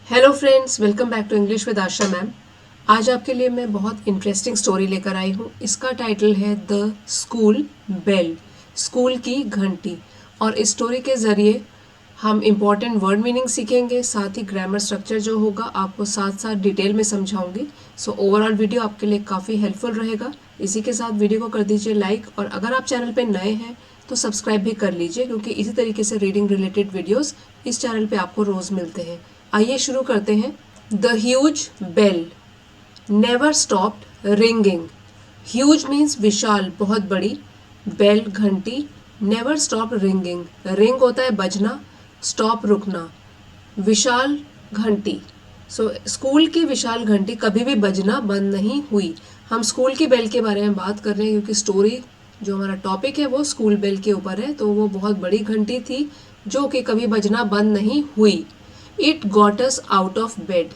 Hello friends, welcome back to English with Asha ma'am. आज आपके लिए मैं बहुत इंटरेस्टिंग स्टोरी लेकर आई हूँ। इसका टाइटल है द स्कूल बेल, स्कूल की घंटी। और इस स्टोरी के ज़रिए हम इम्पॉर्टेंट वर्ड मीनिंग सीखेंगे, साथ ही ग्रामर स्ट्रक्चर जो होगा आपको साथ साथ डिटेल में समझाऊंगी। सो ओवरऑल वीडियो आपके लिए काफ़ी हेल्पफुल रहेगा। इसी के साथ वीडियो को कर दीजिए लाइक, और अगर आप चैनल पर नए हैं तो सब्सक्राइब भी कर लीजिए, क्योंकि इसी तरीके से रीडिंग रिलेटेड वीडियोस इस चैनल पे आपको रोज़ मिलते हैं। आइए शुरू करते हैं। The huge bell never stopped ringing. Huge means विशाल, बहुत बड़ी। बेल घंटी, नेवर स्टॉप रिंगिंग। रिंग होता है बजना, स्टॉप रुकना। विशाल घंटी, सो स्कूल की विशाल घंटी कभी भी बजना बंद नहीं हुई। हम स्कूल की बेल के बारे में बात कर रहे हैं, क्योंकि स्टोरी जो हमारा टॉपिक है वो स्कूल बेल के ऊपर है। तो वो बहुत बड़ी घंटी थी जो कि कभी बजना बंद नहीं हुई। It got us out of bed.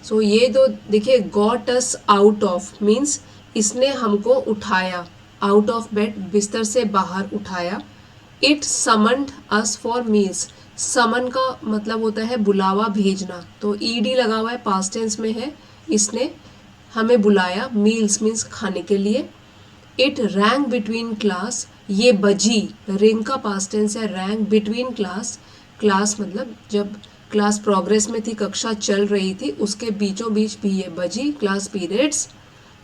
So ये दो देखिए, got us out of means इसने हमको उठाया, आउट ऑफ बेड बिस्तर से बाहर उठाया। It summoned us for meals. Summon का मतलब होता है बुलावा, भेजना। तो ईडी लगा हुआ है, पास्ट टेंस में है। इसने हमें बुलाया, मील्स मीन्स खाने के लिए। इट रैंग बिटवीन क्लास, ये बजी, रिंग का पास्ट टेंस है, रैंग बिटवीन क्लास। क्लास मतलब जब क्लास प्रोग्रेस में थी, कक्षा चल रही थी, उसके बीचों बीच भी ये बजी, class periods.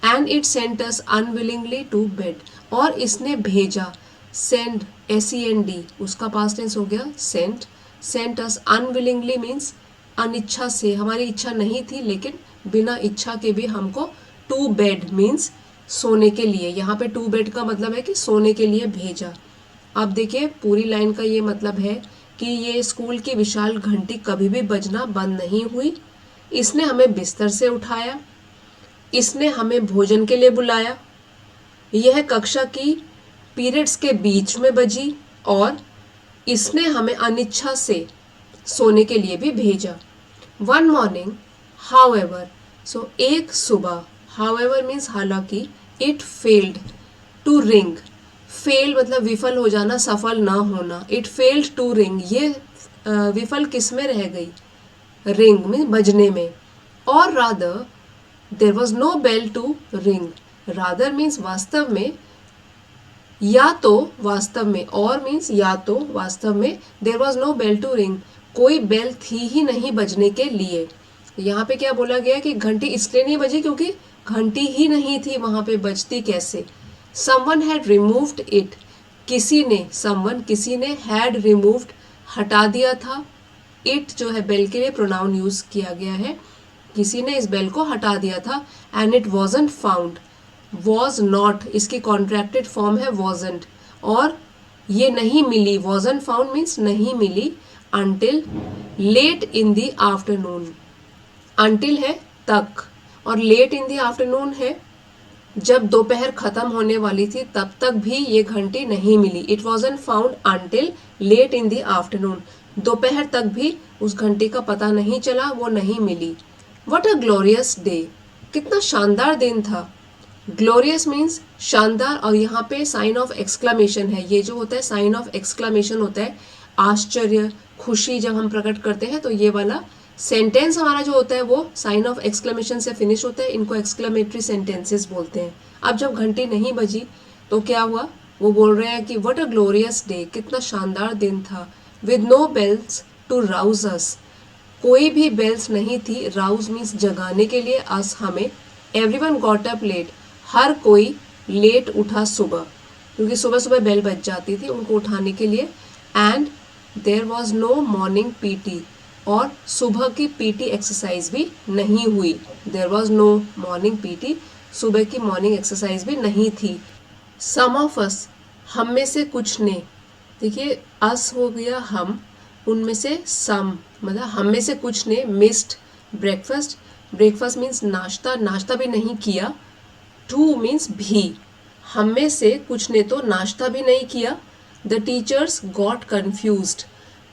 And it sent us unwillingly to bed, और इसने भेजा, सेंड, SEND, उसका पास्ट टेंस हो गया sent. Sent us unwillingly means अनिच्छा से, हमारी इच्छा नहीं थी लेकिन बिना इच्छा के भी हमको टू बेड मीन्स सोने के लिए। यहाँ पे टू बेड का मतलब है कि सोने के लिए भेजा। अब देखिए पूरी लाइन का ये मतलब है कि ये स्कूल की विशाल घंटी कभी भी बजना बंद नहीं हुई। इसने हमें बिस्तर से उठाया, इसने हमें भोजन के लिए बुलाया, यह कक्षा की पीरियड्स के बीच में बजी, और इसने हमें अनिच्छा से सोने के लिए भी भेजा। वन मॉर्निंग हाउएवर, सो एक सुबह, हाउएवर मीन्स हालांकि, it failed to ring. Fail मतलब विफल हो जाना, सफल ना होना। इट फेल्ड टू रिंग, ये विफल किस में रह गई, रिंग में, बजने में। और rather there was no bell to ring. Rather means वास्तव में, या तो वास्तव में, और मीन्स या तो वास्तव में, there was no bell to ring, कोई बेल थी ही नहीं बजने के लिए। यहाँ पे क्या बोला गया कि घंटी इसलिए नहीं बजी क्योंकि घंटी ही नहीं थी वहां पे, बजती कैसे। समवन हैड रिमूव्ड इट, किसी ने, समवन किसी ने, हैड रिमूव्ड हटा दिया था। इट जो है बेल के लिए प्रोनाउन यूज किया गया है, किसी ने इस बेल को हटा दिया था। And it wasn't found, was not इसकी कॉन्ट्रैक्टेड फॉर्म है वॉजंट, और ये नहीं मिली, वॉजंट फाउंड मीन्स नहीं मिली, until late in the afternoon. Until है तक, और लेट इन द आफ्टरनून है जब दोपहर खत्म होने वाली थी, तब तक भी ये घंटी नहीं मिली। It wasn't found until late in the afternoon, दोपहर तक भी उस घंटी का पता नहीं चला, वो नहीं मिली। वट अ ग्लोरियस डे, कितना शानदार दिन था। ग्लोरियस मीन्स शानदार, और यहाँ पे साइन ऑफ एक्सक्लामेशन है। ये जो होता है साइन ऑफ एक्सक्लामेशन होता है आश्चर्य, खुशी जब हम प्रकट करते हैं, तो ये वाला सेंटेंस हमारा जो होता है वो साइन ऑफ एक्सक्लेमेशन से फिनिश होता है। इनको एक्सक्लेमेटरी सेंटेंसेस बोलते हैं। अब जब घंटी नहीं बजी तो क्या हुआ, वो बोल रहे हैं कि व्हाट अ ग्लोरियस डे, कितना शानदार दिन था। With no bells to rouse us, कोई भी बेल्स नहीं थी, राउज मीन्स जगाने के लिए, अस हमें। एवरीवन गॉट अप लेट, हर कोई लेट उठा सुबह, क्योंकि सुबह सुबह बेल बज जाती थी उनको उठाने के लिए। And there was no morning PT, और सुबह की PT एक्सरसाइज भी नहीं हुई। There was no morning PT, सुबह की मॉर्निंग एक्सरसाइज भी नहीं थी। सम ऑफ अस, हम में से कुछ ने, देखिए अस हो गया हम, उनमें से सम मतलब हम में से कुछ ने, मिस्ड ब्रेकफास्ट, ब्रेकफास्ट मीन्स नाश्ता, नाश्ता भी नहीं किया। टू मीन्स भी, हम में से कुछ ने तो नाश्ता भी नहीं किया। The teachers got confused,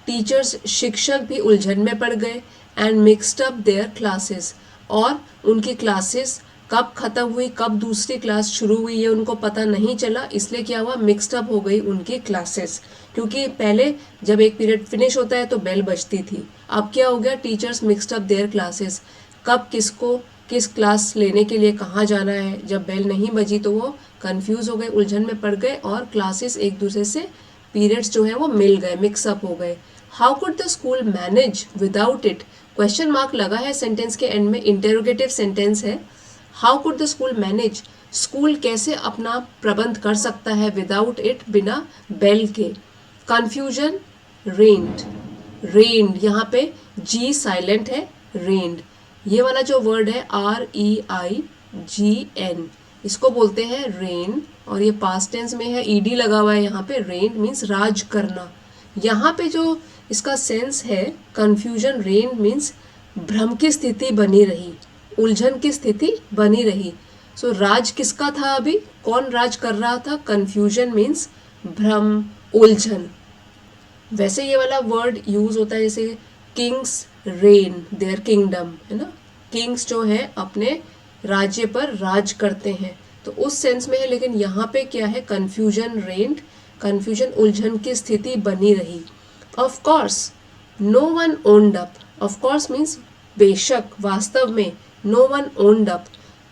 teachers शिक्षक भी उलझन में पड़ गए। And mixed up there classes, और उनकी क्लासेस कब खत्म हुई, कब दूसरी क्लास शुरू हुई, ये उनको पता नहीं चला, इसलिए क्या हुआ, मिक्सड अप हो गई उनकी क्लासेस। क्योंकि पहले जब एक पीरियड फिनिश होता है तो बेल बजती थी, अब क्या हो गया, teachers mixed up there classes, कब किसको किस क्लास लेने के लिए कहाँ जाना है। जब बेल नहीं बजी तो वो कंफ्यूज हो गए, उलझन में पड़ गए, और क्लासेस एक दूसरे से पीरियड्स जो है वो मिल गए, मिक्सअप हो गए। How could the school manage without it, question mark लगा है सेंटेंस के एंड में, इंटेरोगेटिव सेंटेंस है। How could the school manage, school कैसे अपना प्रबंध कर सकता है विदाउट इट, बिना बेल के। कन्फ्यूजन, रेन्ड, रेन्ड यहाँ पे जी साइलेंट है, रेन्ड, ये वाला जो वर्ड है REIGN, इसको बोलते हैं रेन, और ये पास्ट टेंस में है, ईडी लगा हुआ है यहाँ पे, रेन मीन्स राज करना। यहाँ पे जो इसका सेंस है, कंफ्यूजन, रेन मीन्स भ्रम की स्थिति बनी रही, उलझन की स्थिति बनी रही। सो राज किसका था, अभी कौन राज कर रहा था, कंफ्यूजन मीन्स भ्रम, उलझन। वैसे ये वाला वर्ड यूज होता है जैसे किंग्स रेन देयर किंगडम, है ना, किंग्स जो है अपने राज्य पर राज करते हैं, तो उस सेंस में है। लेकिन यहाँ पे क्या है, कंफ्यूजन रेन्ड, कंफ्यूजन, उलझन की स्थिति बनी रही। Of course no one owned up, of course means बेशक, वास्तव में, नो वन ओन्ड अप,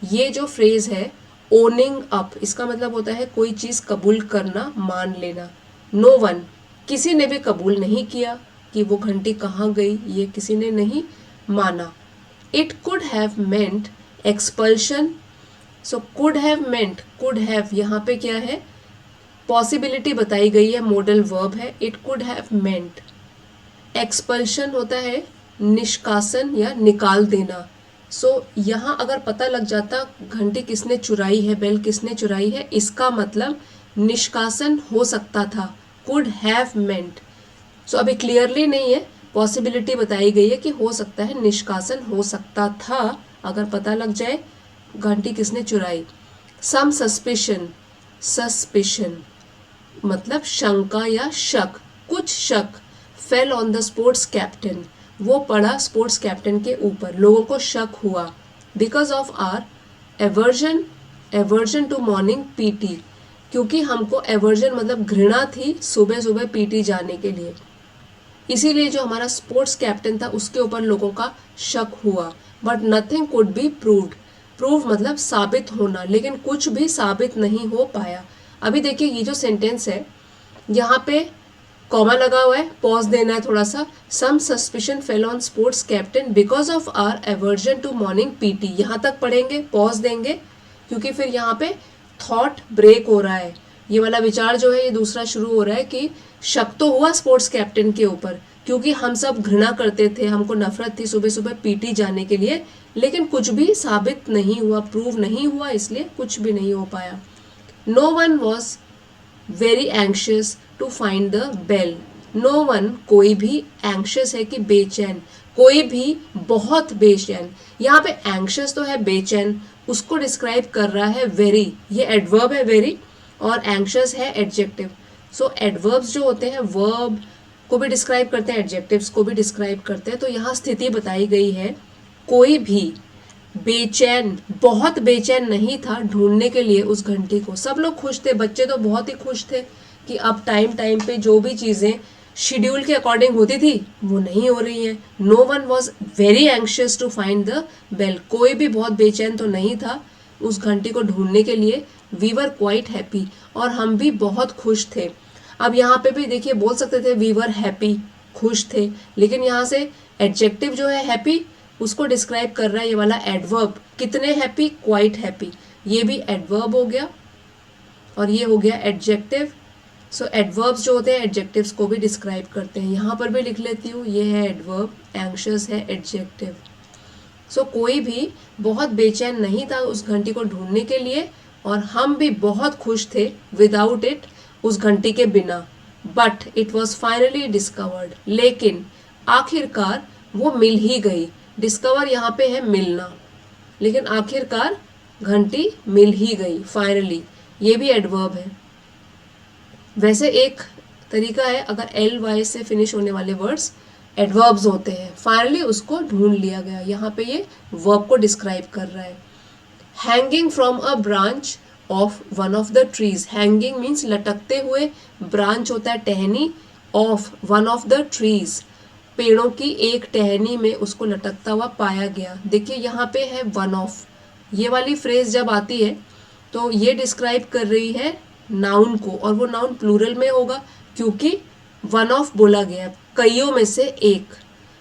ये जो फ्रेज है ओनिंग अप, इसका मतलब होता है कोई चीज कबूल करना, मान लेना। नो वन, किसी ने भी कबूल नहीं किया कि वो घंटी कहाँ गई, ये किसी ने नहीं माना। It could have meant expulsion, so could have meant, could have यहाँ पे क्या है, पॉसिबिलिटी बताई गई है, मॉडल वर्ब है, it could have meant. Expulsion होता है निष्कासन या निकाल देना। सो यहाँ अगर पता लग जाता घंटी किसने चुराई है, बेल किसने चुराई है, इसका मतलब निष्कासन हो सकता था, कुड हैव मेंट। सो अभी क्लियरली नहीं है, पॉसिबिलिटी बताई गई है कि हो सकता है निष्कासन हो सकता था अगर पता लग जाए घंटी किसने चुराई। सम सस्पिशन, सस्पिशन मतलब शंका या शक, कुछ शक। Fell on the sports captain, वो पड़ा स्पोर्ट्स कैप्टन के ऊपर, लोगों को शक हुआ। Because of our aversion, aversion to morning PT, क्योंकि हमको एवर्जन मतलब घृणा थी सुबह सुबह पीटी जाने के लिए, इसीलिए जो हमारा स्पोर्ट्स कैप्टन था उसके ऊपर लोगों का शक हुआ। But nothing could be proved, prove मतलब साबित होना, लेकिन कुछ भी साबित नहीं हो पाया। अभी देखिए ये जो सेंटेंस है यहाँ पे कॉमा लगा हुआ है, पॉज देना है थोड़ा सा। Some suspicion fell on sports captain because of our aversion to morning PT, यहाँ तक पढ़ेंगे, पॉज देंगे, क्योंकि फिर यहाँ पे थॉट ब्रेक हो रहा है, ये वाला विचार जो है ये दूसरा शुरू हो रहा है कि शक तो हुआ स्पोर्ट्स कैप्टन के ऊपर, क्योंकि हम सब घृणा करते थे, हमको नफरत थी सुबह सुबह पीटी जाने के लिए, लेकिन कुछ भी साबित नहीं हुआ, प्रूव नहीं हुआ, इसलिए कुछ भी नहीं हो पाया। No one was very anxious to find the bell, no one कोई भी, एंशियस है कि बेचैन, कोई भी बहुत बेचैन। यहाँ पे एंशियस तो है बेचैन, उसको डिस्क्राइब कर रहा है वेरी, ये एडवर्ब है वेरी, और एंशियस है एडजेक्टिव। सो एडवर्ब्स जो होते हैं वर्ब को भी डिस्क्राइब करते हैं, एडजेक्टिव्स को भी डिस्क्राइब करते हैं। तो यहाँ स्थिति बताई गई है, कोई भी बेचैन, बहुत बेचैन नहीं था ढूंढने के लिए उस घंटी को। सब लोग खुश थे, बच्चे तो बहुत ही खुश थे कि अब टाइम टाइम पे जो भी चीज़ें शेड्यूल के अकॉर्डिंग होती थी वो नहीं हो रही हैं। No one was very anxious to find the bell, कोई भी बहुत बेचैन तो नहीं था उस घंटी को ढूंढने के लिए। वी वर क्वाइट हैप्पी, और हम भी बहुत खुश थे। अब यहाँ पे भी देखिए बोल सकते थे वी वर हैप्पी, खुश थे, लेकिन यहाँ से एडजेक्टिव जो है हैप्पी उसको डिस्क्राइब कर रहा है ये वाला एडवर्ब, कितने हैप्पी, क्वाइट हैप्पी, ये भी एडवर्ब हो गया और ये हो गया एडजेक्टिव। सो एडवर्ब्स जो होते हैं एडजेक्टिव्स को भी डिस्क्राइब करते हैं। यहाँ पर भी लिख लेती हूँ, ये है एडवर्ब, एंशियस है एडजेक्टिव। सो कोई भी बहुत बेचैन नहीं था उस घंटी को ढूंढने के लिए, और हम भी बहुत खुश थे विदाउट इट, उस घंटी के बिना। But it was finally discovered, लेकिन आखिरकार वो मिल ही गई। डिस्कवर यहाँ पे है मिलना, लेकिन आखिरकार घंटी मिल ही गई, फाइनली, ये भी एडवर्ब है। वैसे एक तरीका है, अगर LY से फिनिश होने वाले वर्ड्स एडवर्ब्स होते हैं, फाइनली उसको ढूंढ लिया गया, यहाँ पे ये वर्ब को डिस्क्राइब कर रहा है। Hanging from a branch of one of the trees, hanging means लटकते हुए, ब्रांच होता है टहनी, of one of the trees पेड़ों की एक टहनी में उसको लटकता हुआ पाया गया। देखिए यहाँ पे है वन ऑफ, ये वाली फ्रेज जब आती है तो ये डिस्क्राइब कर रही है नाउन को, और वो नाउन प्लूरल में होगा क्योंकि वन ऑफ बोला गया, कईयों में से एक।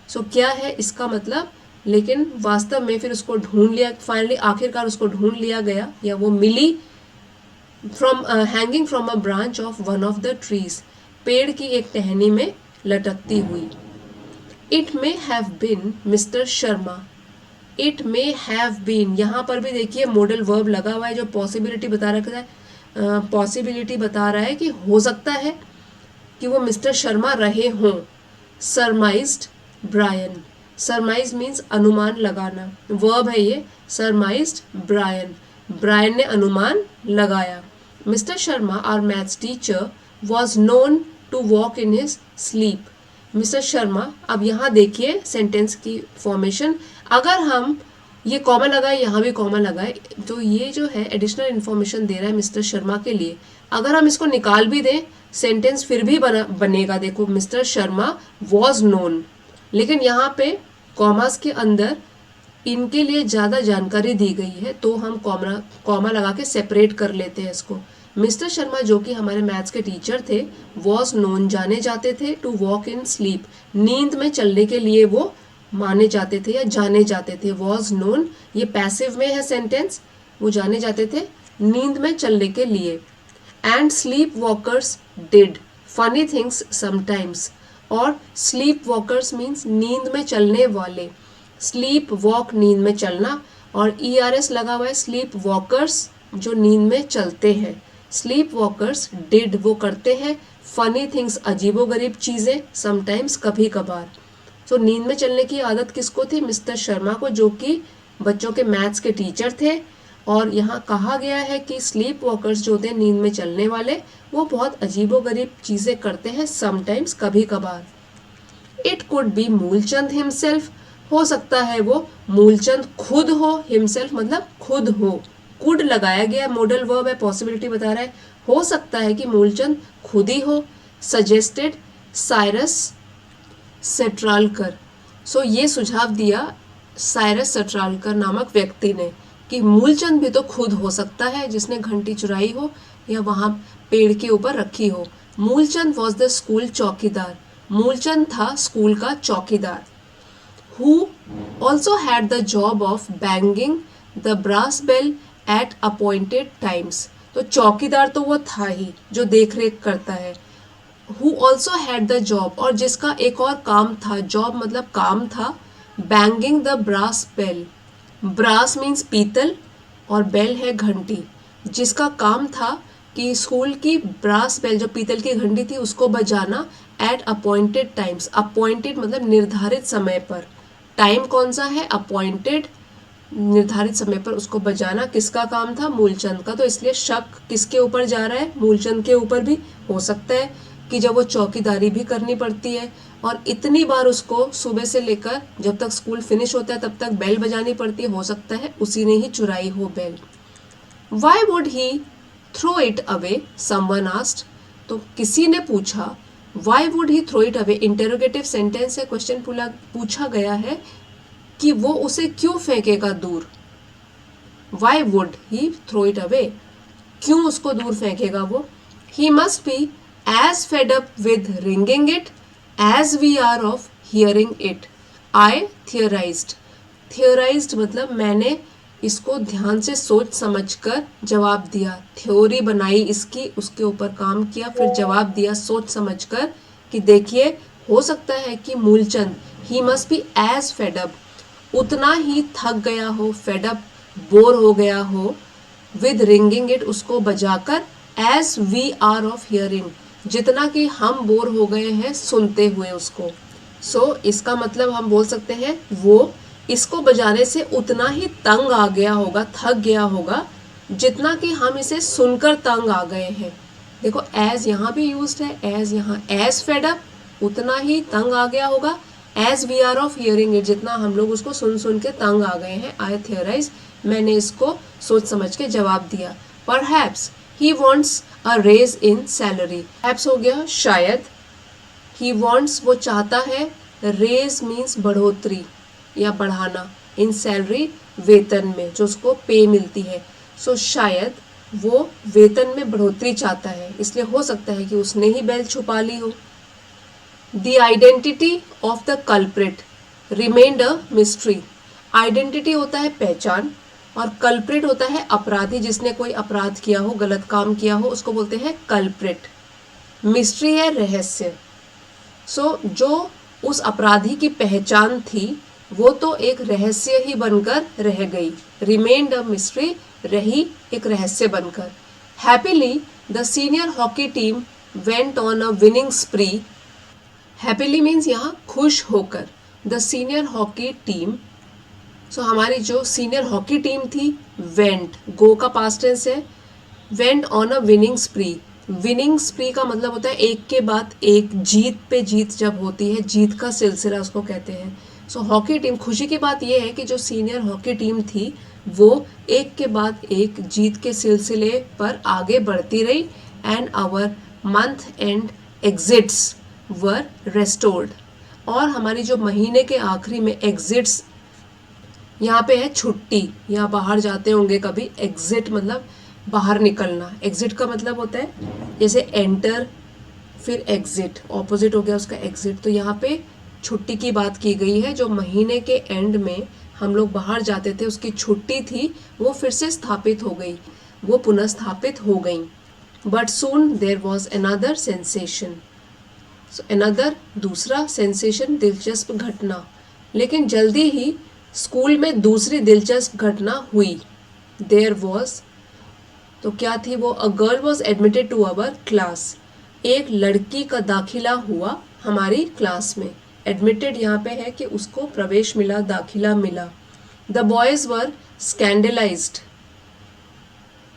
सो क्या है इसका मतलब, लेकिन वास्तव में फिर उसको ढूंढ लिया, फाइनली आखिरकार उसको ढूंढ लिया गया या वो मिली। From hanging from a branch of one of the trees, पेड़ की एक टहनी में लटकती हुई। It may have been Mister Sharma, it may have been, यहाँ पर भी देखिए मॉडल वर्ब लगा हुआ है जो पॉसिबिलिटी बता रखा है, पॉसिबिलिटी बता रहा है कि हो सकता है कि वो मिस्टर शर्मा रहे हों। सरमाइज्ड ब्रायन, सरमाइज मीन्स अनुमान लगाना, वर्ब है ये, सरमाइज्ड ब्रायन, ब्रायन ने अनुमान लगाया। Mister Sharma our maths teacher was known to walk in his sleep, mister Sharma, अब यहाँ देखिए सेंटेंस की फॉर्मेशन, अगर हम ये कॉमा लगाए, यहाँ भी कॉमा लगाए, तो ये जो है एडिशनल इन्फॉर्मेशन दे रहा है मिस्टर शर्मा के लिए। अगर हम इसको निकाल भी दें सेंटेंस फिर भी बनेगा। देखो मिस्टर शर्मा वॉज नोन, लेकिन यहाँ पे कॉमास के अंदर इनके लिए ज़्यादा जानकारी दी गई है तो हम कॉमा लगा के सेपरेट कर लेते हैं इसको। मिस्टर शर्मा जो कि हमारे मैथ्स के टीचर थे, वॉज नोन जाने जाते थे, टू वॉक इन स्लीप नींद में चलने के लिए वो माने जाते थे या जाने जाते थे। वॉज नोन ये पैसिव में है सेंटेंस, वो जाने जाते थे नींद में चलने के लिए। And sleep walkers did funny things sometimes, और स्लीप वॉकर्स मीन्स नींद में चलने वाले, स्लीप वॉक नींद में चलना, और ERS लगा हुआ है, स्लीप वॉकर्स जो नींद में चलते हैं। स्लीप वॉकर्स डिड वो करते हैं, फनी थिंग्स अजीबोगरीब चीज़ें, समटाइम्स कभी कभार। तो नींद में चलने की आदत किसको थी, मिस्टर शर्मा को जो कि बच्चों के मैथ्स के टीचर थे। और यहाँ कहा गया है कि स्लीप वॉकर्स जो होते हैं नींद में चलने वाले, वो बहुत अजीबोगरीब चीज़ें करते हैं, समटाइम्स कभी कभार। It could be Moolchand himself, हो सकता है वो मूलचंद खुद हो, हिमसेल्फ मतलब खुद हो, कुड लगाया गया, मॉडल वर्ब है, पॉसिबिलिटी बता रहा है, हो सकता है कि मूलचंद खुद ही हो। सजेस्टेड साइरस सेट्रालकर, सो ये सुझाव दिया साइरस सेट्रालकर नामक व्यक्ति ने कि मूलचंद भी तो खुद हो सकता है जिसने घंटी चुराई हो या वहाँ पेड़ के ऊपर रखी हो। मूलचंद वॉज द स्कूल चौकीदार, मूलचंद था स्कूल का चौकीदार। Who also had the job of banging the brass bell at appointed times, तो चौकीदार तो वो था ही जो देख रेख करता है। Who also had the job, और जिसका एक और काम था, जॉब मतलब काम था, banging the brass bell, brass means पीतल और bell है घंटी, जिसका काम था कि स्कूल की ब्रास बेल जो पीतल की घंटी थी उसको बजाना एट अपॉइंटेड टाइम्स, अपॉइंटेड मतलब निर्धारित समय पर, टाइम कौन सा है, अपॉइंटेड, निर्धारित समय पर उसको बजाना किसका काम था, मूलचंद का। तो इसलिए शक किसके ऊपर जा रहा है, मूलचंद के ऊपर भी हो सकता है कि जब वो चौकीदारी भी करनी पड़ती है और इतनी बार उसको सुबह से लेकर जब तक स्कूल फिनिश होता है तब तक बेल बजानी पड़ती है, हो सकता है उसी ने ही चुराई हो bell. Why would he throw it away, someone asked, तो किसी ने पूछा, why would he throw it away, interrogative sentence है, क्वेश्चन पूछा गया है कि वो उसे क्यों फेंकेगा दूर। Why would he throw it away, क्यों उसको दूर फेंकेगा वो। He must be as fed up with ringing it as we are of hearing it. I theorized, theorized मतलब मैंने इसको ध्यान से सोच समझकर जवाब दिया, थ्योरी बनाई इसकी, उसके ऊपर काम किया, फिर जवाब दिया सोच समझकर कि देखिए हो सकता है कि Moolchand, he must be as fed up, उतना ही थक गया हो, फेड अप बोर हो गया हो, विद रिंगिंग इट उसको बजाकर, as we are of hearing जितना कि हम बोर हो गए हैं सुनते हुए उसको। सो इसका मतलब हम बोल सकते हैं वो इसको बजाने से उतना ही तंग आ गया होगा, थक गया होगा, जितना कि हम इसे सुनकर तंग आ गए हैं। देखो एज यहाँ भी यूज्ड है, एज यहाँ, एज फेड अप उतना ही तंग आ गया होगा, as we are of hearing it, जितना हम लोग उसको सुन सुन के तंग आ गए हैं, आई थियराइज, मैंने इसको सोच समझ के जवाब दिया। Perhaps he wants a raise in salary, perhaps हो गया शायद, ही वॉन्ट्स वो चाहता है, रेज मीन्स बढ़ोतरी या बढ़ाना, इन सैलरी वेतन में जो उसको पे मिलती है। सो शायद वो वेतन में बढ़ोतरी चाहता है, इसलिए हो सकता है कि उसने ही बेल छुपा ली हो। The identity of the culprit remained a mystery, identity होता है पहचान और कल्प्रिट होता है अपराधी, जिसने कोई अपराध किया हो, गलत काम किया हो, उसको बोलते हैं कल्प्रिट। मिस्ट्री है रहस्य। सो जो उस अपराधी की पहचान थी वो तो एक रहस्य ही बनकर रह गई, रिमेन्ड अ मिस्ट्री, रही एक रहस्य बनकर। Happily the senior hockey team went on a winning स्प्री, happily means यहाँ खुश होकर, द सीनियर हॉकी टीम, सो हमारी जो सीनियर हॉकी टीम थी, वेंट, गो का पास्ट टेंस है, went on a winning स्प्री, winning स्प्री का मतलब होता है एक के बाद एक, जीत पे जीत जब होती है, जीत का सिलसिला उसको कहते हैं। सो हॉकी टीम, खुशी की बात यह है कि जो सीनियर हॉकी टीम थी वो एक के बाद एक जीत के सिलसिले पर आगे बढ़ती रही, and our month end exits were restored, और हमारी जो महीने के आखिरी में एग्जिट्स, यहाँ पे है छुट्टी, यहाँ बाहर जाते होंगे कभी, एग्जिट मतलब बाहर निकलना, एग्जिट का मतलब होता है जैसे एंटर फिर एग्जिट, ऑपोजिट हो गया उसका एग्जिट। तो यहाँ पे छुट्टी की बात की गई है, जो महीने के एंड में हम लोग बाहर जाते थे, उसकी छुट्टी थी, वो फिर से स्थापित हो गई, वो पुनः स्थापित हो गई। But soon there was another sensation, another दूसरा सेंसेशन, दिलचस्प घटना, लेकिन जल्दी ही स्कूल में दूसरी दिलचस्प घटना हुई। देयर वॉज, तो क्या थी वो, a girl was admitted to our class, एक लड़की का दाखिला हुआ हमारी क्लास में। एडमिटेड यहाँ पे है कि उसको प्रवेश मिला, दाखिला मिला। The boys were scandalized,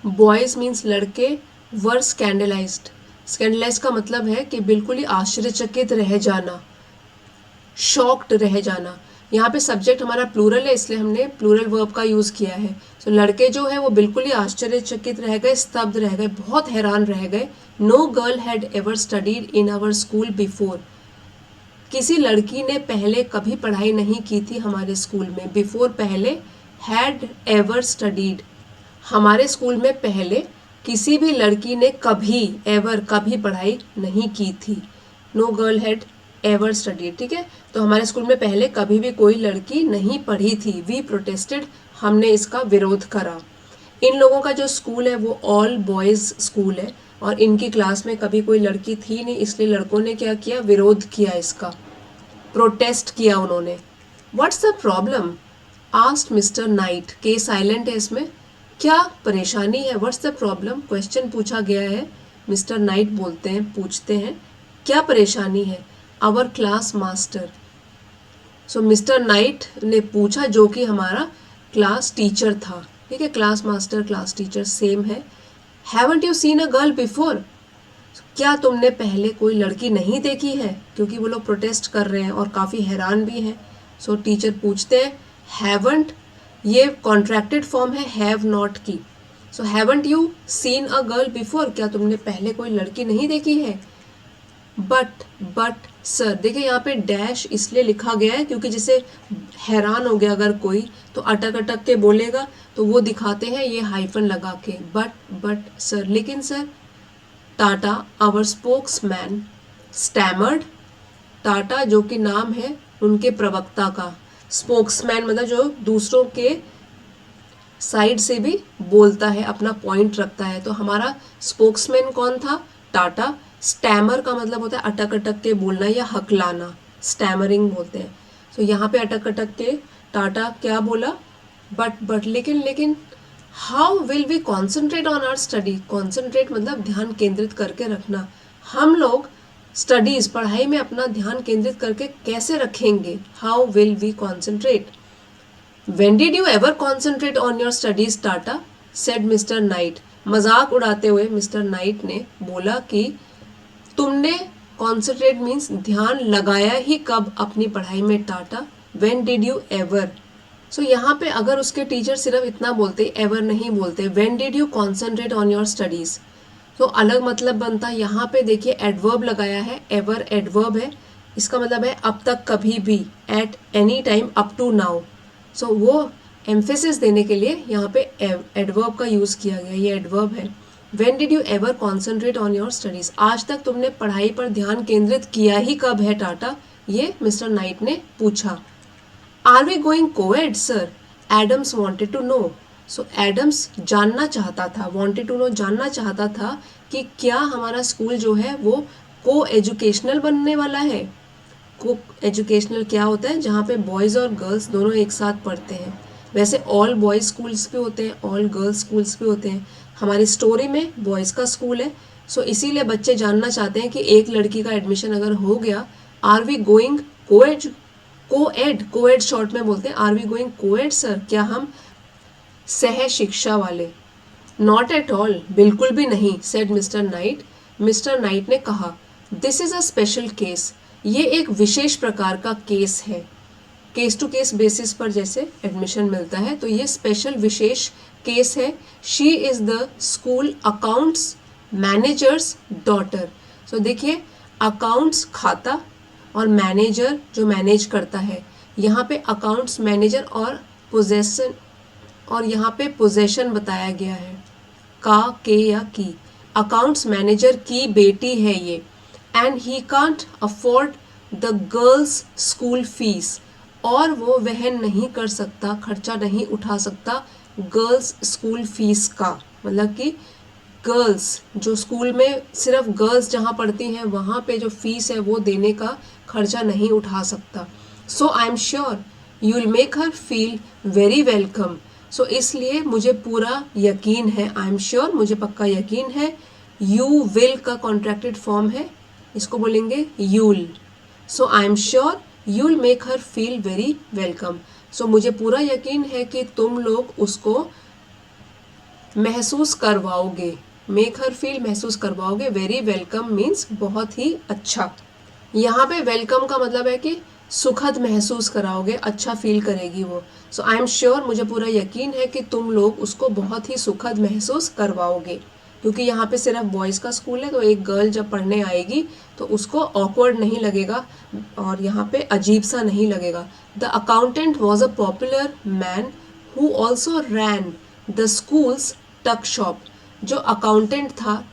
boys means लड़के, वर स्कैंडलाइज्ड, स्कैंडलाइज का मतलब है कि बिल्कुल ही आश्चर्यचकित रह जाना, शॉक्ड रह जाना। यहाँ पे सब्जेक्ट हमारा प्लूरल है, इसलिए हमने प्लूरल वर्ब का यूज़ किया है। तो लड़के जो है वो बिल्कुल ही आश्चर्यचकित रह गए, स्तब्ध रह गए, बहुत हैरान रह गए। No girl had ever studied in our school before, किसी लड़की ने पहले कभी पढ़ाई नहीं की थी हमारे स्कूल में। बिफोर पहले, हैड एवर स्टडीड, हमारे स्कूल में पहले किसी भी लड़की ने कभी, एवर कभी पढ़ाई नहीं की थी। No girl had ever studied, ठीक है। तो हमारे स्कूल में पहले कभी भी कोई लड़की नहीं पढ़ी थी। वी प्रोटेस्टेड, हमने इसका विरोध करा। इन लोगों का जो स्कूल है वो ऑल बॉयज़ स्कूल है और इनकी क्लास में कभी कोई लड़की थी नहीं, इसलिए लड़कों ने क्या किया, विरोध किया, इसका प्रोटेस्ट किया उन्होंने। What's the problem asked mister night, के साइलेंट है इसमें, क्या परेशानी है, व्हाट्स द प्रॉब्लम, क्वेश्चन पूछा गया है। मिस्टर नाइट बोलते हैं, पूछते हैं क्या परेशानी है। Our class master, so mister Knight ने पूछा, जो कि हमारा क्लास टीचर था, ठीक है। Class master class teacher same है। Haven't you seen a girl before, क्या तुमने पहले कोई लड़की नहीं देखी है, क्योंकि वो लोग प्रोटेस्ट कर रहे हैं और काफ़ी हैरान भी हैं। सो टीचर पूछते हैं, हैवंट ये कॉन्ट्रैक्टेड फॉर्म है हैव नॉट की। So haven't you seen a girl before, क्या तुमने पहले कोई लड़की नहीं देखी है। बट सर, देखिए यहाँ पे डैश इसलिए लिखा गया है क्योंकि जैसे हैरान हो गया अगर कोई तो अटक अटक के बोलेगा, तो वो दिखाते हैं ये हाइफन लगा के, बट सर, लेकिन sir. Tata our spokesman stammered, Tata जो कि नाम है उनके प्रवक्ता का, स्पोक्समैन मतलब जो दूसरों के साइड से भी बोलता है, अपना पॉइंट रखता है। तो हमारा स्पोक्समैन कौन था, टाटा। स्टैमर का मतलब होता है अटक अटक के बोलना या हकलाना, स्टैमरिंग बोलते हैं। तो यहाँ पे अटक अटक के टाटा क्या बोला, बट लेकिन how will we concentrate on our study, concentrate मतलब ध्यान केंद्रित करके रखना। हम लोग स्टडीज पढ़ाई में अपना ध्यान केंद्रित करके कैसे रखेंगे, how will we concentrate. When did you ever concentrate on your studies, Tata? said Mr. Knight. मजाक उड़ाते हुए मिस्टर नाइट ने बोला कि तुमने कॉन्सेंट्रेट मीन्स ध्यान लगाया ही कब अपनी पढ़ाई में टाटा, when did you ever. So यहाँ पे अगर उसके टीचर सिर्फ इतना बोलते, एवर नहीं बोलते, when did you concentrate on your studies, तो अलग मतलब बनता। यहाँ पे देखिए एडवर्ब लगाया है, एवर एडवर्ब है, इसका मतलब है अब तक, कभी भी, at any time, up to now. So वो एम्फेसिस देने के लिए यहाँ पे एडवर्ब का यूज़ किया गया, ये एडवर्ब है। When did you ever concentrate on your studies, आज तक तुमने पढ़ाई पर ध्यान केंद्रित किया ही कब है टाटा, ये मिस्टर नाइट ने पूछा। Are we going coed sir, Adams wanted to know. So Adams जानना चाहता था, वॉन्टेड टू नो जानना चाहता था कि क्या हमारा स्कूल जो है वो को एजुकेशनल बनने वाला है। को एजुकेशनल क्या होता है, जहाँ पे बॉयज़ और गर्ल्स दोनों एक साथ पढ़ते हैं। वैसे ऑल बॉयज़ स्कूल्स भी होते हैं, ऑल गर्ल्स स्कूल्स भी होते हैं। हमारी स्टोरी में बॉयज़ का स्कूल है, सो इसीलिए बच्चे जानना चाहते हैं कि एक लड़की का एडमिशन अगर हो गया, are we going coed short में बोलते हैं, are we going coed sir, क्या हम सह शिक्षा वाले। नॉट एट ऑल, बिल्कुल भी नहीं, said mister night. Mister Knight ने कहा, this is a special case, ये एक विशेष प्रकार का केस है। केस टू केस बेसिस पर जैसे एडमिशन मिलता है, तो ये स्पेशल विशेष केस है। She is the school accounts manager's daughter. So देखिए, अकाउंट्स खाता और मैनेजर जो मैनेज करता है, यहाँ पे अकाउंट्स मैनेजर और पोजेसन, और यहाँ पे पोजेशन बताया गया है, का, के या की। अकाउंट्स मैनेजर की बेटी है ये, and he can't afford the girls school fees, और वो वहन नहीं कर सकता, खर्चा नहीं उठा सकता गर्ल्स स्कूल फीस का। मतलब कि गर्ल्स जो स्कूल में सिर्फ गर्ल्स जहाँ पढ़ती हैं वहाँ पे जो फीस है वो देने का खर्चा नहीं उठा सकता। So I am sure you will make her feel very welcome. So इसलिए मुझे पूरा यकीन है, आई एम श्योर मुझे पक्का यकीन है। यू विल का कॉन्ट्रैक्टेड फॉर्म है, इसको बोलेंगे you'll. So I am sure you will make her feel very welcome. So मुझे पूरा यकीन है कि तुम लोग उसको महसूस करवाओगे, मेक हर फील महसूस करवाओगे। वेरी वेलकम मीन्स बहुत ही अच्छा। यहाँ पे वेलकम का मतलब है कि सुखद महसूस कराओगे, अच्छा फील करेगी वो। सो आई एम श्योर, मुझे पूरा यकीन है कि तुम लोग उसको बहुत ही सुखद महसूस करवाओगे, क्योंकि यहाँ पे सिर्फ बॉयज़ का स्कूल है, तो एक गर्ल जब पढ़ने आएगी तो उसको ऑकवर्ड नहीं लगेगा और यहाँ पे अजीब सा नहीं लगेगा। The accountant was a popular man who also rain the schools टक शॉप। जो अकाउंटेंट था,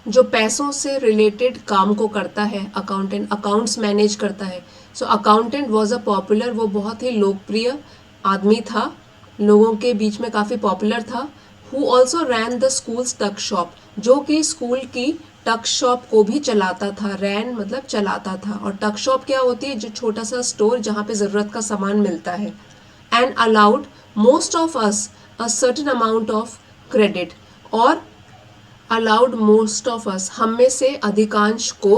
जो पैसों से रिलेटेड काम को करता है, अकाउंटेंट अकाउंट्स मैनेज करता है। सो अकाउंटेंट वॉज अ पॉपुलर, वो बहुत ही लोकप्रिय आदमी था, लोगों के बीच में काफ़ी पॉपुलर था। Who also rain the schools टक शॉप, जो कि स्कूल की टक शॉप को भी चलाता था। रैन मतलब चलाता था, और टक शॉप क्या होती है, जो छोटा सा स्टोर जहाँ पे ज़रूरत का सामान मिलता है। And allowed most of us a certain amount of credit, और अलाउड मोस्ट ऑफ अस, हम में से अधिकांश को,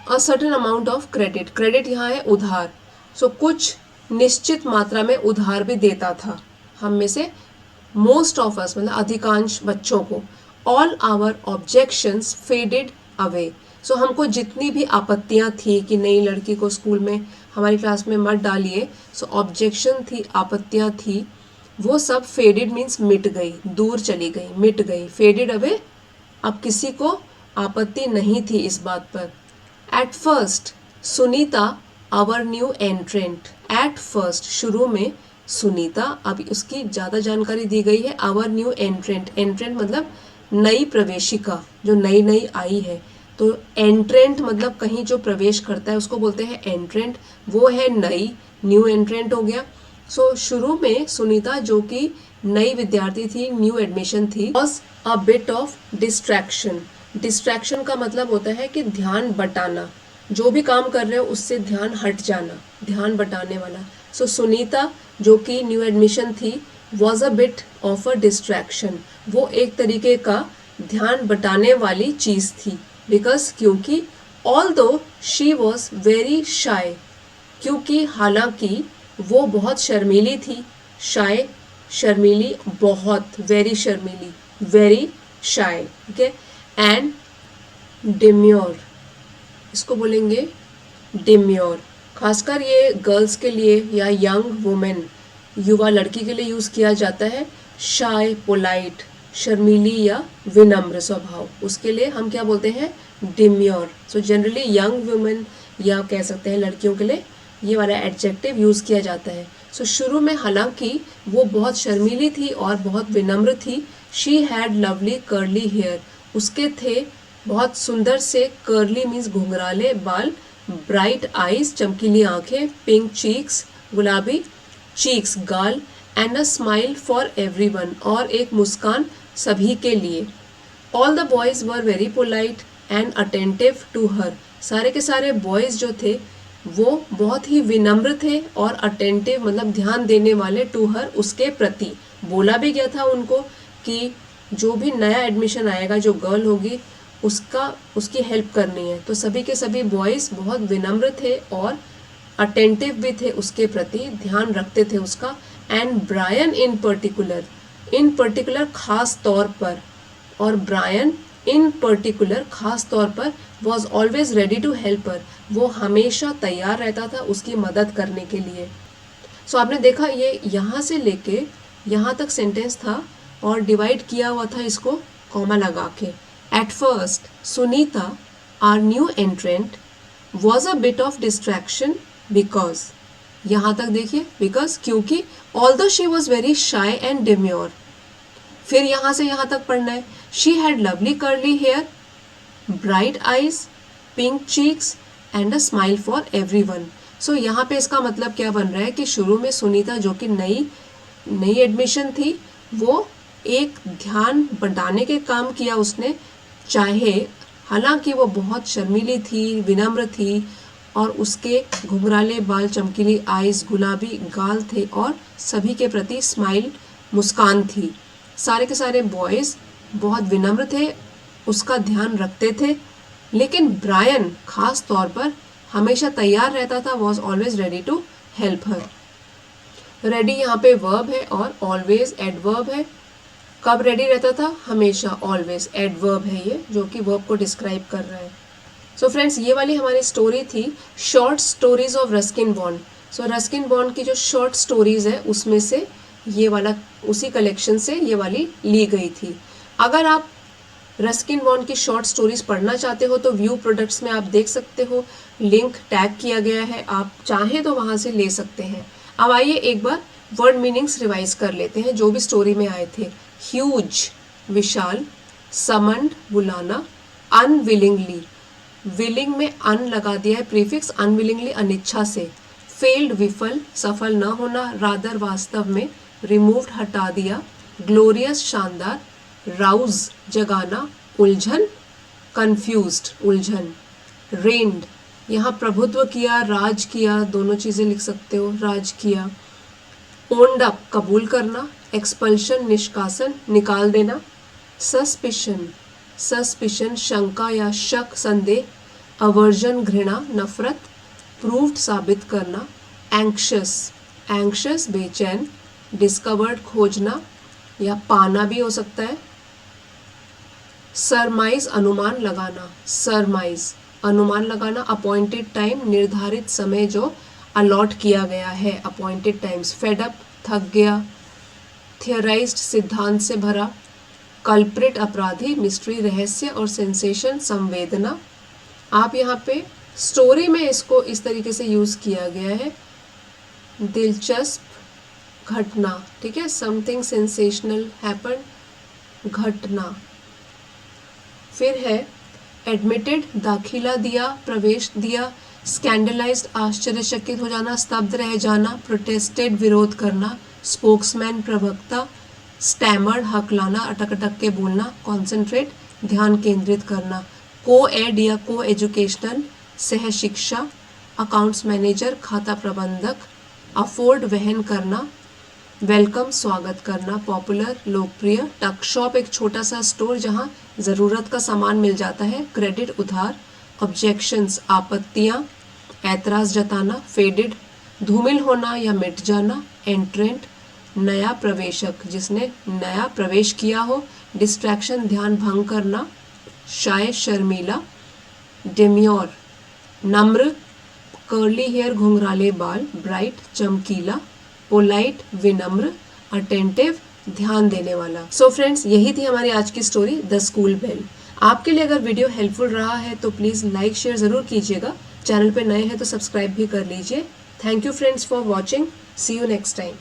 a certain amount of credit, credit यहाँ है उधार। सो कुछ निश्चित मात्रा में उधार भी देता था हम में से, मोस्ट ऑफ अस मतलब अधिकांश बच्चों को। All our objections faded away. So हमको जितनी भी आपत्तियाँ थी कि नई लड़की को स्कूल में हमारी क्लास में मत डालिए, सो ऑब्जेक्शन थी, आपत्तियाँ थी, वो सब फेडेड मीन्स मिट गई, दूर चली गई, मिट गई, फेडेड अवे। अब किसी को आपत्ति नहीं थी इस बात पर। At first Sunita our new entrant, at first शुरू में सुनीता, अभी उसकी ज़्यादा जानकारी दी गई है। आवर न्यू एंट्रेंट, एंट्रेंट मतलब नई प्रवेशिका, जो नई नई आई है। तो एंट्रेंट मतलब कहीं जो प्रवेश करता है उसको बोलते हैं एंट्रेंट, वो है नई, न्यू एंट्रेंट हो गया। सो शुरू में सुनीता जो कि नई विद्यार्थी थी, न्यू एडमिशन थी, was a bit of distraction. Distraction का मतलब होता है कि ध्यान बटाना, जो भी काम कर रहे हो उससे ध्यान हट जाना, ध्यान बटाने वाला। सो सुनीता जो कि न्यू एडमिशन थी, was a bit of a distraction, वो एक तरीके का ध्यान बटाने वाली चीज़ थी। बिकॉज क्योंकि ऑल दो शी वॉज वेरी शाय, क्योंकि हालांकि वो बहुत शर्मीली थी। शाय शर्मीली, बहुत, वेरी शर्मीली, वेरी शाय, ठीक है। एंड डिम्योर, इसको बोलेंगे डिम्योर। खासकर ये गर्ल्स के लिए या यंग वुमेन, युवा लड़की के लिए यूज़ किया जाता है। शाय, पोलाइट, शर्मीली या विनम्र स्वभाव, उसके लिए हम क्या बोलते हैं, demure. So generally young women या कह सकते हैं लड़कियों के लिए ये वाला एडजेक्टिव यूज़ किया जाता है। सो शुरू में हालांकि वो बहुत शर्मीली थी और बहुत विनम्र थी। She had lovely curly hair, उसके थे बहुत सुंदर से, कर्ली मीन्स घुंघराले बाल, ब्राइट आईज चमकीली आंखें, पिंक चीक्स गुलाबी चीक्स गाल, and a smile for everyone, और एक मुस्कान सभी के लिए। All the boys were very polite and attentive to her, सारे के सारे बॉयज जो थे वो बहुत ही विनम्र थे और अटेंटिव मतलब ध्यान देने वाले, टू हर उसके प्रति। बोला भी गया था उनको कि जो भी नया एडमिशन आएगा, जो गर्ल होगी, उसकी हेल्प करनी है। तो सभी के सभी बॉयज़ बहुत विनम्र थे और अटेंटिव भी थे उसके प्रति, ध्यान रखते थे उसका। एंड ब्रायन इन पर्टिकुलर खास तौर पर, और ब्रायन इन पर्टिकुलर खास तौर पर was always ready to help her, वो हमेशा तैयार रहता था उसकी मदद करने के लिए। सो आपने देखा ये यहाँ से लेके यहाँ तक सेंटेंस था और डिवाइड किया हुआ था इसको कॉमा लगा के। At first, Sunita, our new entrant, was a bit of distraction because, यहाँ तक देखिए, because क्योंकि although she was very shy and demure, फिर यहाँ से यहाँ तक पढ़ना है। She had lovely curly hair, bright eyes, pink cheeks and a smile for everyone. So यहाँ पे इसका मतलब क्या बन रहा है कि शुरू में सुनीता जो कि नई एडमिशन थी, वो एक ध्यान बटाने के काम किया उसने, चाहे हालांकि वो बहुत शर्मीली थी, विनम्र थी और उसके घुंघराले बाल, चमकीली आईज, गुलाबी गाल थे और सभी के प्रति स्माइल, मुस्कान थी। सारे के सारे बॉयज़ बहुत विनम्र थे, उसका ध्यान रखते थे, लेकिन ब्रायन खास तौर पर हमेशा तैयार रहता था, was always ready to help her. Ready यहाँ पे वर्ब है और ऑलवेज एडवर्ब है। कब रेडी रहता था, हमेशा, ऑलवेज एडवर्ब है ये, जो कि वर्ब को डिस्क्राइब कर रहा है। सो फ्रेंड्स, ये वाली हमारी स्टोरी थी short stories of Ruskin bond. So Ruskin bond की जो शॉर्ट स्टोरीज है उसमें से ये वाला, उसी कलेक्शन से ये वाली ली गई थी। अगर आप रस्किन बॉन्ड की शॉर्ट स्टोरीज पढ़ना चाहते हो तो व्यू प्रोडक्ट्स में आप देख सकते हो, लिंक टैग किया गया है, आप चाहें तो वहाँ से ले सकते हैं। अब आइए एक बार वर्ड मीनिंग्स रिवाइज कर लेते हैं जो भी स्टोरी में आए थे। ह्यूज विशाल, समंड बुलाना, अनविलिंगली, विलिंग में अन लगा दिया है प्रीफिक्स, अनविलिंगली अनिच्छा से, फेल्ड विफल, सफल न होना, रादर वास्तव में, रिमूव्ड हटा दिया, ग्लोरियस शानदार, राउज जगाना, उलझन, कंफ्यूज्ड उलझन, रेन्ड यहाँ प्रभुत्व किया, राज किया, दोनों चीज़ें लिख सकते हो, राज किया, ओन्ड अप कबूल करना, एक्सपल्शन निष्कासन, निकाल देना, सस्पिशन शंका या शक, संदेह, अवर्जन घृणा, नफरत, प्रूव्ड साबित करना, एंक्शस बेचैन, डिस्कवर्ड खोजना या पाना भी हो सकता है, सरमाइज अनुमान लगाना, सरमाइज अनुमान लगाना, अपॉइंटेड टाइम निर्धारित समय जो अलॉट किया गया है, अपॉइंटेड टाइम्स, फेडअप थक गया, थियराइज्ड सिद्धांत से भरा, कल्प्रिट अपराधी, मिस्ट्री रहस्य और सेंसेशन संवेदना। आप यहाँ पे स्टोरी में इसको इस तरीके से यूज़ किया गया है, दिलचस्प घटना, ठीक है, समथिंग सेंसेशनल हैपन, घटना। फिर है एडमिटेड दाखिला दिया, प्रवेश दिया, स्कैंडलाइज्ड आश्चर्यचकित हो जाना, स्तब्ध रह जाना, प्रोटेस्टेड विरोध करना, स्पोक्समैन प्रवक्ता, स्टैमर्ड हकलाना, अटक अटक के बोलना, कॉन्सेंट्रेट ध्यान केंद्रित करना, को एड या को एजुकेशनल सह शिक्षा, अकाउंट्स मैनेजर खाता प्रबंधक, अफोर्ड वहन करना, वेलकम स्वागत करना, पॉपुलर लोकप्रिय, टक शॉप एक छोटा सा स्टोर जहां ज़रूरत का सामान मिल जाता है, क्रेडिट उधार, ऑब्जेक्शंस आपत्तियां, ऐतराज़ जताना, फेडेड धूमिल होना या मिट जाना, एंट्रेंट नया प्रवेशक जिसने नया प्रवेश किया हो, डिस्ट्रैक्शन ध्यान भंग करना, शाय शर्मीला, डेम्योर नम्र, कर्ली हेयर घुंघराले बाल, ब्राइट चमकीला, पोलाइट विनम्र, अटेंटिव ध्यान देने वाला। सो फ्रेंड्स, यही थी हमारी आज की स्टोरी द स्कूल बेल। आपके लिए अगर वीडियो हेल्पफुल रहा है तो प्लीज़ लाइक शेयर ज़रूर कीजिएगा। चैनल पे नए हैं तो सब्सक्राइब भी कर लीजिए। Thank you friends for watching. See you next time.